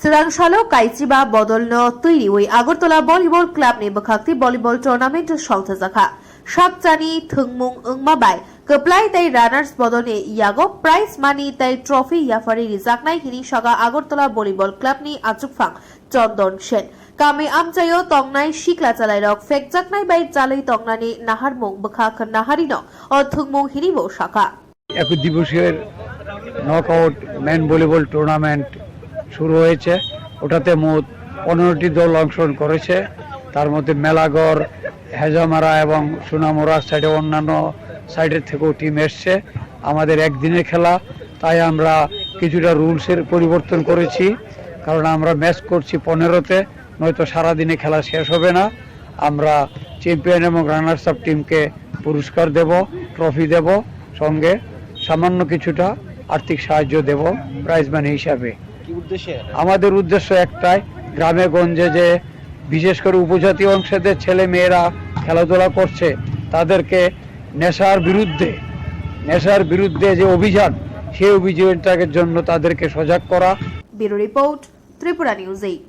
Sirangshalo Kaichiba Bodolno Tuiwi Agartala Volleyball Club ni bukhaktui volleyball tournament Songta Zakha Shakchani thungmung Ungmabai Keplai tai runners bodone Yago prize money tai trophy Yafari Rizaknai Hini Shaga Agartala Volleyball Club ni Achukfang Chondon Shen Kami Amchayo Tongnai Shikla Chalairok Fekjaknai by Chalai Tongnani Naharmung Bukhak Naharino or Thungmung Hinibo Shaka একই দিবসের knockout main volleyball tournament শুরু হয়েছে। ওটাতে মোট 15টি দল অংশগ্রহণ করেছে। তার মধ্যে মেলাগড়, হেজামারা এবং সোনামুড়া সাইডে অন্যান্য সাইডের থেকেও টিম এসছে। আমাদের একদিনের খেলা, তাই আমরা কিছুটা রুলসের পরিবর্তন করেছি, কারণ আমরা ম্যাচ করছি 15তে, নয়তো সারাদিনে খেলা শেষ হবে না। আমরা চ্যাম্পিয়ন এবং রানার্স আপ টিমকে পুরস্কার দেব, ট্রফি দেব, সঙ্গে সামান্য কিছুটা আর্থিক সাহায্য দেব প্রাইজ মানি হিসাবে। আমাদের উদ্দেশ্য একটাই, গ্রামে গঞ্জে যে বিশেষ করে উপজাতি অংশের ছেলে মেয়েরা খেলাধুলা করছে তাদেরকে নেশার বিরুদ্ধে যে অভিযান, সেই অভিযানটার জন্য তাদেরকে সজাগ করা। Bureau report, Tripura news 8।